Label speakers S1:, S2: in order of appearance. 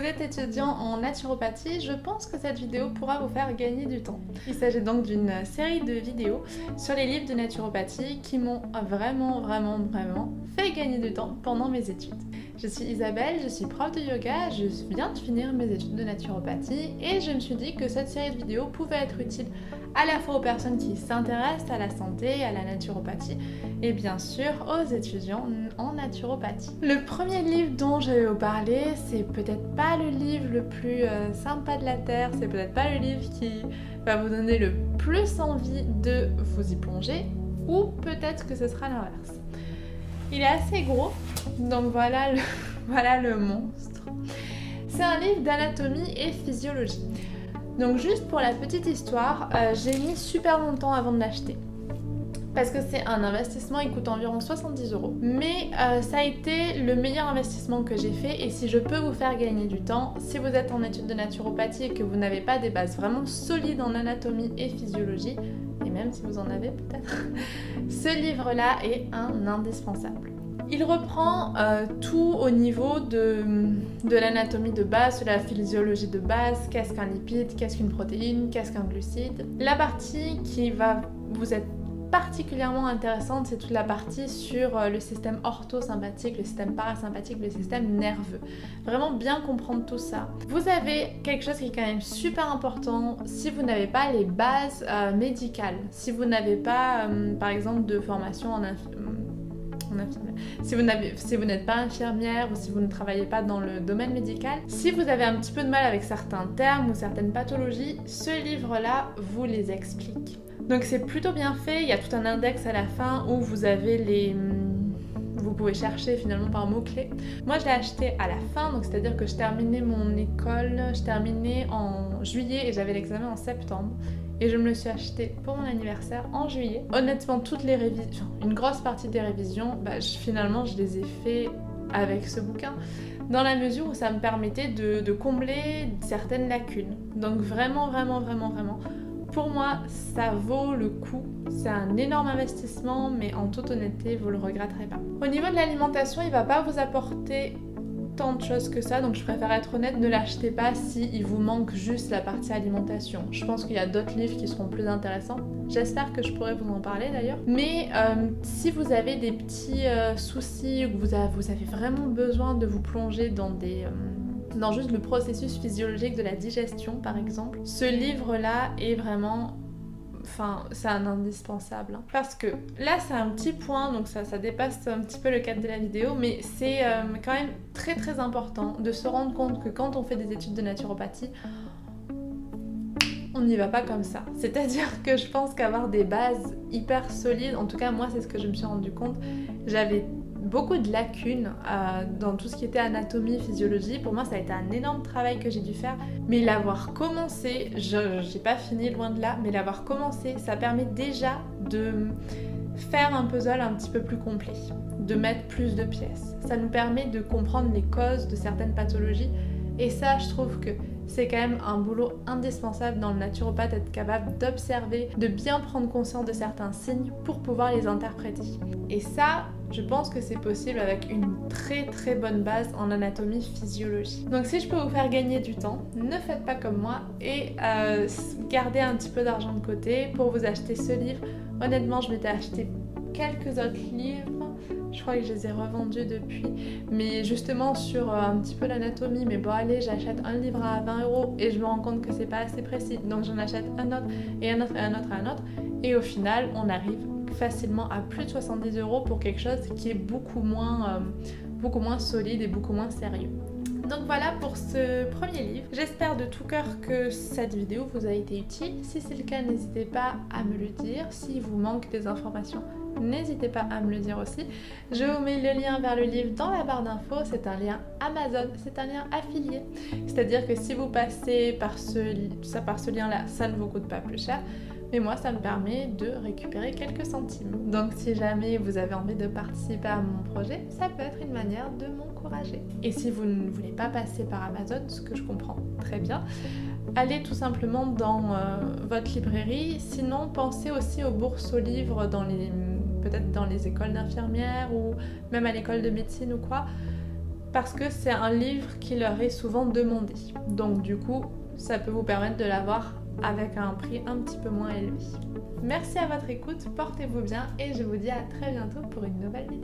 S1: êtes étudiant en naturopathie, je pense que cette vidéo pourra vous faire gagner du temps. Il s'agit donc d'une série de vidéos sur les livres de naturopathie qui m'ont vraiment fait gagner du temps pendant mes études. Je suis Isabelle, je suis prof de yoga, je viens de finir mes études de naturopathie et je me suis dit que cette série de vidéos pouvait être utile à la fois aux personnes qui s'intéressent à la santé, à la naturopathie et bien sûr aux étudiants en naturopathie. Le premier livre dont je vais vous parler, c'est peut-être pas le livre le plus sympa de la Terre, c'est peut-être pas le livre qui va vous donner le plus envie de vous y plonger, ou peut-être que ce sera l'inverse. Il est assez gros, donc voilà le monstre. C'est un livre d'anatomie et physiologie. Donc juste pour la petite histoire, j'ai mis super longtemps avant de l'acheter. Parce que c'est un investissement, il coûte environ 70 €. Mais ça a été le meilleur investissement que j'ai fait. Et si je peux vous faire gagner du temps, si vous êtes en études de naturopathie et que vous n'avez pas des bases vraiment solides en anatomie et physiologie, et même si vous en avez peut-être, ce livre-là est un indispensable. Il reprend tout au niveau de l'anatomie de base, de la physiologie de base, qu'est-ce qu'un lipide, qu'est-ce qu'une protéine, qu'est-ce qu'un glucide. La partie qui va vous être particulièrement intéressante, c'est toute la partie sur le système orthosympathique, le système parasympathique, le système nerveux. Vraiment bien comprendre tout ça. Vous avez quelque chose qui est quand même super important si vous n'avez pas les bases médicales, si vous n'avez pas par exemple de formation en infirmière. Si vous n'êtes pas infirmière ou si vous ne travaillez pas dans le domaine médical, si vous avez un petit peu de mal avec certains termes ou certaines pathologies, ce livre-là vous les explique. Donc c'est plutôt bien fait, il y a tout un index à la fin où vous avez vous pouvez chercher finalement par mots-clés. Moi je l'ai acheté à la fin, donc c'est-à-dire que je terminais mon école, je terminais en juillet et j'avais l'examen en septembre. Et je me le suis acheté pour mon anniversaire en juillet. Honnêtement, une grosse partie des révisions, finalement je les ai fait avec ce bouquin, dans la mesure où ça me permettait de combler certaines lacunes. Donc vraiment, pour moi, ça vaut le coup. C'est un énorme investissement, mais en toute honnêteté, vous le regretterez pas. Au niveau de l'alimentation, il va pas vous apporter tant de choses que ça, donc je préfère être honnête, ne l'achetez pas si il vous manque juste la partie alimentation. Je pense qu'il y a d'autres livres qui seront plus intéressants. J'espère que je pourrai vous en parler d'ailleurs. Mais si vous avez des petits soucis ou que vous avez vraiment besoin de vous plonger dans juste le processus physiologique de la digestion par exemple, ce livre-là est vraiment... c'est un indispensable. Parce que là, c'est un petit point, donc ça dépasse un petit peu le cadre de la vidéo, mais c'est quand même très important de se rendre compte que quand on fait des études de naturopathie, on n'y va pas comme ça. C'est-à-dire que je pense qu'avoir des bases hyper solides, en tout cas moi c'est ce que je me suis rendu compte, j'avais beaucoup de lacunes dans tout ce qui était anatomie, physiologie. Pour moi, ça a été un énorme travail que j'ai dû faire. Mais l'avoir commencé, j'ai pas fini loin de là, mais l'avoir commencé, ça permet déjà de faire un puzzle un petit peu plus complet, de mettre plus de pièces. Ça nous permet de comprendre les causes de certaines pathologies. Et ça, je trouve que c'est quand même un boulot indispensable dans le naturopathe, être capable d'observer, de bien prendre conscience de certains signes pour pouvoir les interpréter. Et ça, je pense que c'est possible avec une très bonne base en anatomie physiologie. Donc si je peux vous faire gagner du temps, ne faites pas comme moi et gardez un petit peu d'argent de côté pour vous acheter ce livre. Honnêtement, je m'étais acheté quelques autres livres. Je crois que je les ai revendus depuis, mais justement sur un petit peu l'anatomie, mais bon allez, j'achète un livre à 20 € et je me rends compte que c'est pas assez précis, donc j'en achète un autre, et un autre, et un autre, et un autre, et au final on arrive facilement à plus de 70 € pour quelque chose qui est beaucoup moins solide et beaucoup moins sérieux. Donc voilà pour ce premier livre. J'espère de tout cœur que cette vidéo vous a été utile. Si c'est le cas, n'hésitez pas à me le dire. S'il vous manque des informations, n'hésitez pas à me le dire aussi. Je vous mets le lien vers le livre dans la barre d'infos. C'est un lien Amazon, c'est un lien affilié. C'est-à-dire que si vous passez par ce lien-là, ça ne vous coûte pas plus cher. Mais moi, ça me permet de récupérer quelques centimes. Donc si jamais vous avez envie de participer à mon projet, ça peut être une manière de m'encourager. Et si vous ne voulez pas passer par Amazon, ce que je comprends très bien, allez tout simplement dans votre librairie. Sinon, pensez aussi aux bourses aux livres peut-être dans les écoles d'infirmières ou même à l'école de médecine ou quoi. parce que c'est un livre qui leur est souvent demandé. Donc du coup, ça peut vous permettre de l'avoir avec un prix un petit peu moins élevé. Merci à votre écoute, portez-vous bien et je vous dis à très bientôt pour une nouvelle vidéo.